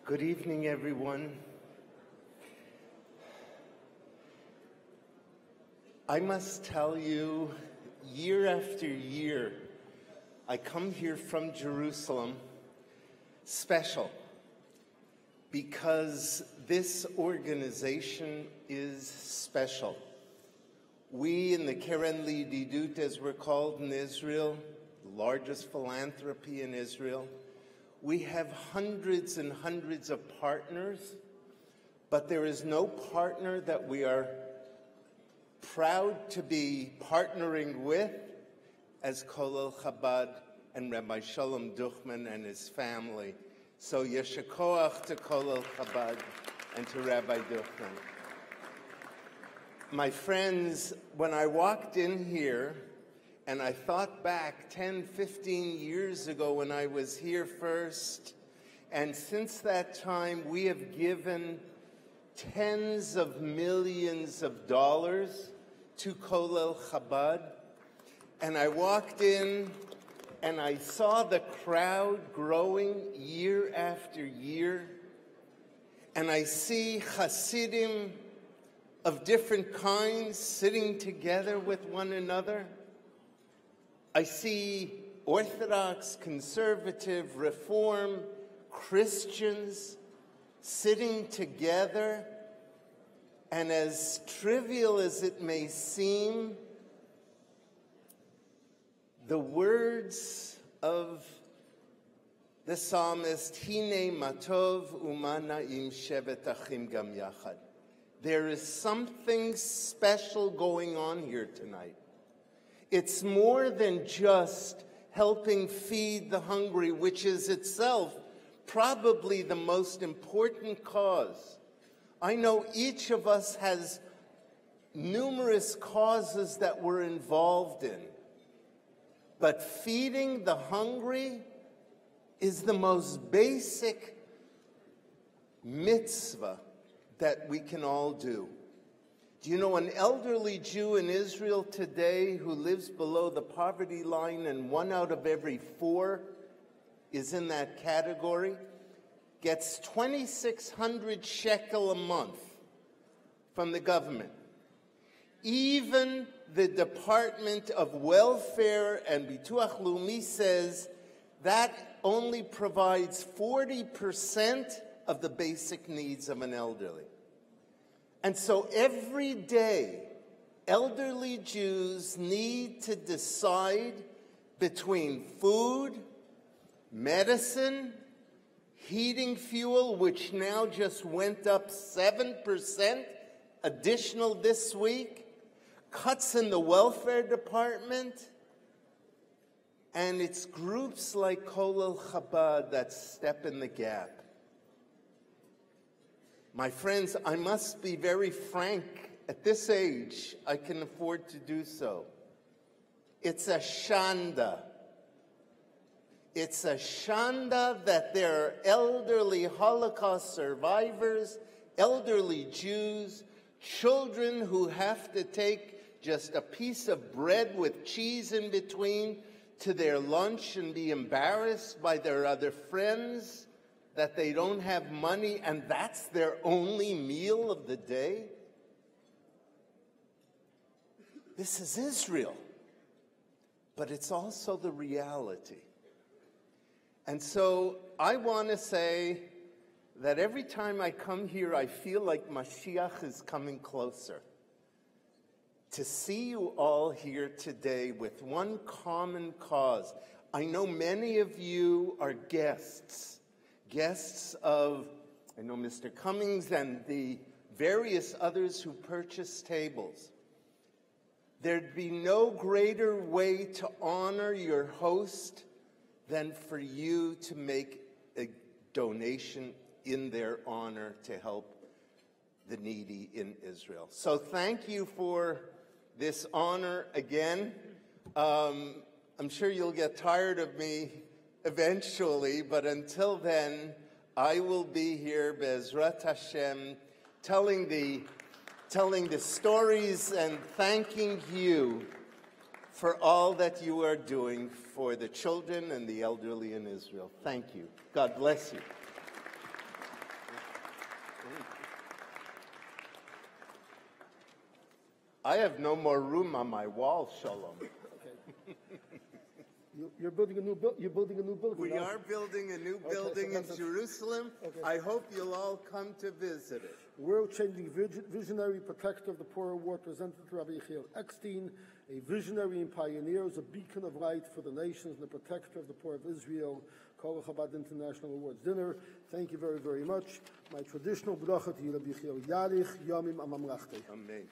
Good evening, everyone. I must tell you, year after year, I come here from Jerusalem special because this organization is special. We in the Keren L'Yedidut, as we're called in Israel, the largest philanthropy in Israel, we have hundreds and hundreds of partners, but there is no partner that we are proud to be partnering with as Colel Chabad and Rabbi Shalom Duchman and his family. So yesher koach to Colel Chabad and to Rabbi Duchman. My friends, when I walked in here, and I thought back 10, 15 years ago when I was here first, and since that time we have given tens of millions of dollars to Colel Chabad. And I walked in and I saw the crowd growing year after year. And I see Hasidim of different kinds sitting together with one another. I see Orthodox, conservative, Reform, Christians sitting together, and as trivial as it may seem, the words of the psalmist, Hine matov u'mana'im shevet achim gam yachad. There is something special going on here tonight. It's more than just helping feed the hungry, which is itself probably the most important cause. I know each of us has numerous causes that we're involved in, but feeding the hungry is the most basic mitzvah that we can all do. Do you know an elderly Jew in Israel today who lives below the poverty line, and 1 out of every 4 is in that category, gets 2,600 shekel a month from the government? Even the Department of Welfare and Bituach Leumi says that only provides 40% of the basic needs of an elderly. And so every day, elderly Jews need to decide between food, medicine, heating fuel, which now just went up 7% additional this week, cuts in the welfare department, and it's groups like Colel Chabad that step in the gap. My friends, I must be very frank. At this age, I can afford to do so. It's a shanda. It's a shanda that there are elderly Holocaust survivors, elderly Jews, children who have to take just a piece of bread with cheese in between to their lunch and be embarrassed by their other friends that they don't have money, and that's their only meal of the day? This is Israel, but it's also the reality. And so I want to say that every time I come here, I feel like Mashiach is coming closer. To see you all here today with one common cause. I know many of you are guests of, I know Mr. Cummings and the various others who purchased tables. There'd be no greater way to honor your host than for you to make a donation in their honor to help the needy in Israel. So thank you for this honor again. I'm sure you'll get tired of me eventually, but until then, I will be here, Be'ezrat Hashem, telling the stories and thanking you for all that you are doing for the children and the elderly in Israel. Thank you. God bless you. I have no more room on my wall, Shalom. Okay. You're building a new building. We are building a new building in Jerusalem. Okay. I hope you'll all come to visit it. World-changing visionary, protector of the poor and war, presented to Rabbi Yechiel Eckstein, a visionary and pioneer, as a beacon of light for the nations and the protector of the poor of Israel. Colel Chabad International Awards dinner. Thank you very, very much. My traditional bracha to you, Rabbi Yechiel Yarich Yamim Amamlachte. Amen.